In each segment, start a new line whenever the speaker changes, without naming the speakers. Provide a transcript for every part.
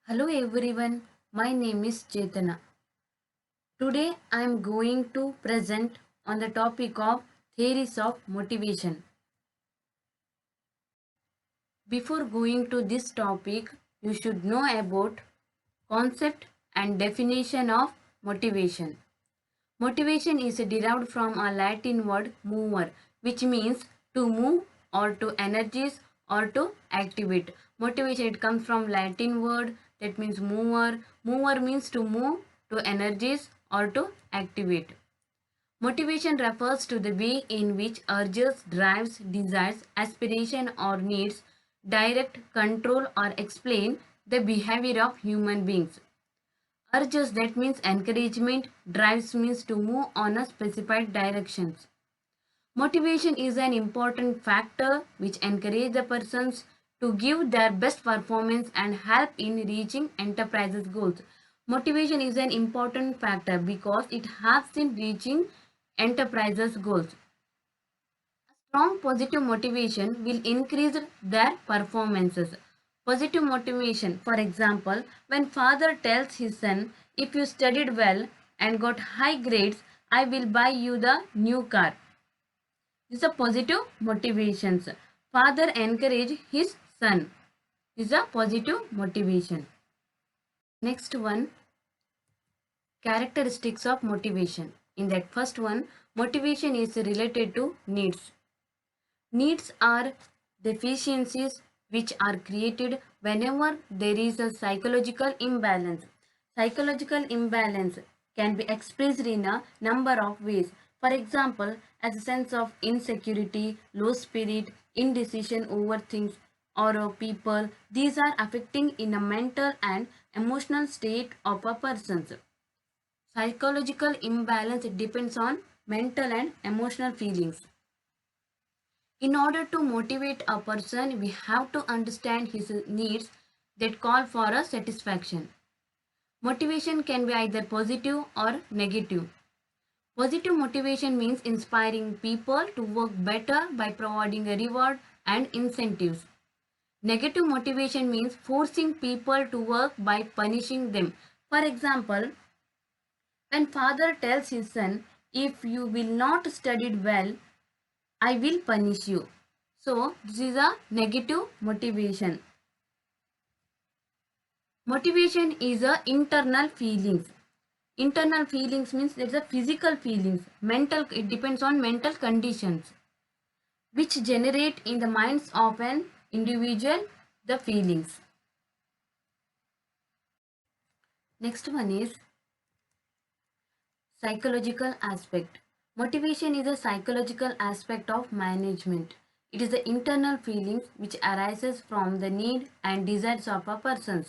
Hello everyone, my name is Chetana. Today I am going to present on the topic of theories of motivation. Before going to this topic, you should know about concept and definition of motivation. Motivation is derived from a Latin word mover, which means to move or to energize or to activate. Motivation it comes from Latin word that means mover. Mover means to move, to energize or to activate. Motivation refers to the way in which urges, drives, desires, aspiration or needs direct, control or explain the behavior of human beings. Urges that means encouragement, drives means to move on a specified directions. Motivation is an important factor which encourages the persons to give their best performance and help in reaching enterprises goals. Motivation is an important factor because it helps in reaching enterprises goals. Strong positive motivation will increase their performances. Positive motivation, for example, when father tells his son, if you studied well and got high grades, I will buy you the new car. This is a positive motivations. Father encourage his son. This is a positive motivation. Next one, characteristics of motivation. In that first one, motivation is related to needs. Needs are deficiencies which are created whenever there is a psychological imbalance. Psychological imbalance can be expressed in a number of ways. For example, as a sense of insecurity, low spirit, indecision over things or people. These are affecting in a mental and emotional state of a person. Psychological imbalance depends on mental and emotional feelings. In order to motivate a person, we have to understand his needs that call for a satisfaction. Motivation can be either positive or negative. Positive motivation means inspiring people to work better by providing a reward and incentives. Negative motivation means forcing people to work by punishing them. For example, when father tells his son, if you will not study well, I will punish you. So this is a negative motivation. Motivation is a internal feelings. Internal feelings means there's a physical feelings. Mental, it depends on mental conditions which generate in the minds of an individual the feelings. Next one is psychological aspect. Motivation is a psychological aspect of management. It is the internal feelings which arises from the need and desires of a person.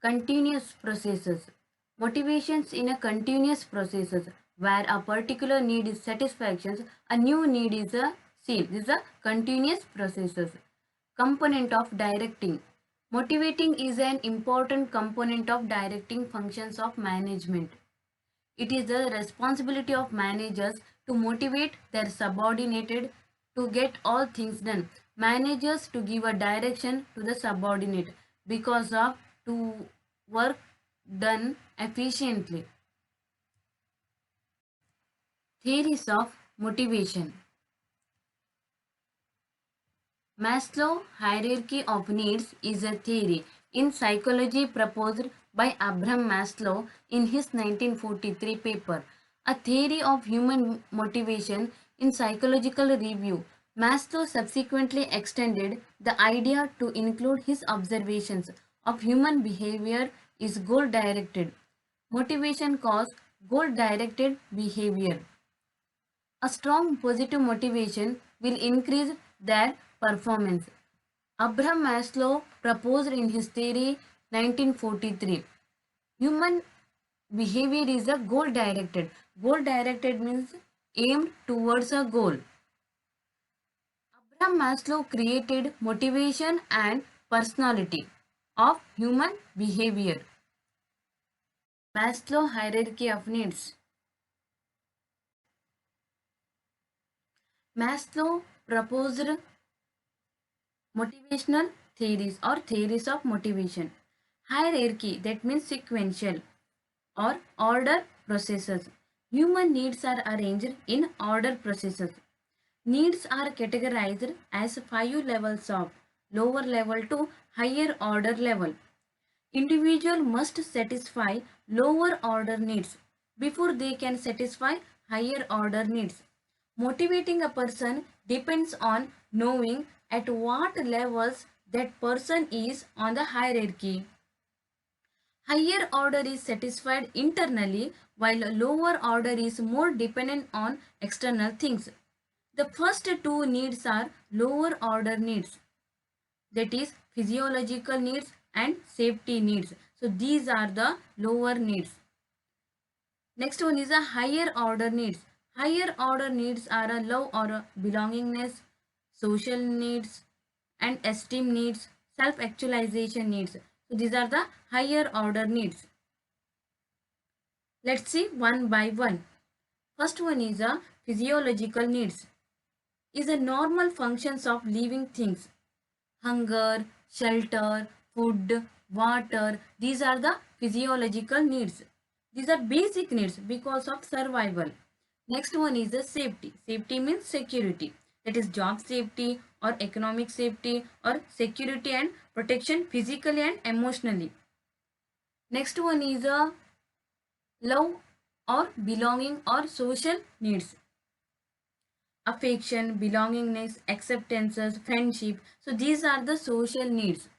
Continuous processes. Motivations in a continuous processes where a particular need is satisfaction, a new need is seen. This is a continuous processes. Component of directing. Motivating is an important component of directing functions of management. It is the responsibility of managers to motivate their subordinated to get all things done. Managers to give a direction to the subordinate because of to work done efficiently. Theories of motivation. Maslow hierarchy of needs is a theory in psychology proposed by Abraham Maslow in his 1943 paper, A Theory of Human Motivation in Psychological Review. Maslow subsequently extended the idea to include his observations of human behavior is goal-directed. Motivation cause goal-directed behavior. A strong positive motivation will increase their performance. Abraham Maslow proposed in his theory 1943. Human behavior is a goal directed. Goal directed means aimed towards a goal. Abraham Maslow created motivation and personality of human behavior. Maslow hierarchy of needs. Maslow proposed motivational theories or theories of motivation. Hierarchy, that means sequential or order processes. Human needs are arranged in order processes. Needs are categorized as 5 levels of lower level to higher order level. Individual must satisfy lower order needs before they can satisfy higher order needs. Motivating a person depends on knowing at what levels that person is on the hierarchy. Higher order is satisfied internally while lower order is more dependent on external things. The first two needs are lower order needs, that is physiological needs and safety needs. So these are the lower needs. Next one is a higher order needs. Higher order needs are a love or a belongingness, social needs and esteem needs, self actualization needs. So these are the higher order needs. Let's see one by one. First one is a physiological needs, is a normal functions of living things. Hunger, shelter, food, water, these are the physiological needs. These are basic needs because of survival. Next one is the safety. Safety means security. That is job safety or economic safety or security and protection physically and emotionally. Next one is a love or belonging or social needs. Affection, belongingness, acceptances, friendship. So these are the social needs.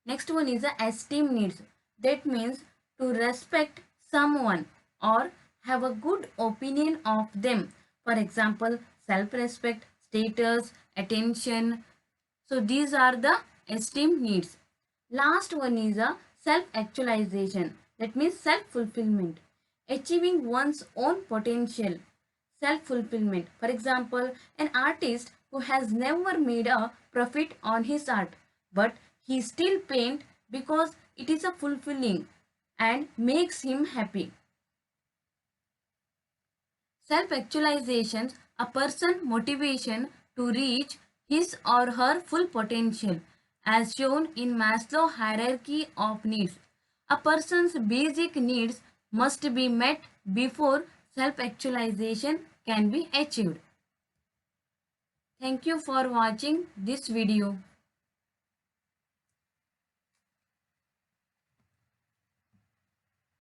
Next one is the esteem needs. That means to respect someone or have a good opinion of them. For example, self-respect, status, attention. So these are the esteem needs. Last one is a self-actualization. That means self-fulfillment. Achieving one's own potential. Self-fulfillment. For example, an artist who has never made a profit on his art, but he still paint because it is a fulfilling and makes him happy. Self-actualizations, a person motivation to reach his or her full potential, as shown in Maslow hierarchy of needs. A person's basic needs must be met before self-actualization can be achieved. Thank you for watching this video.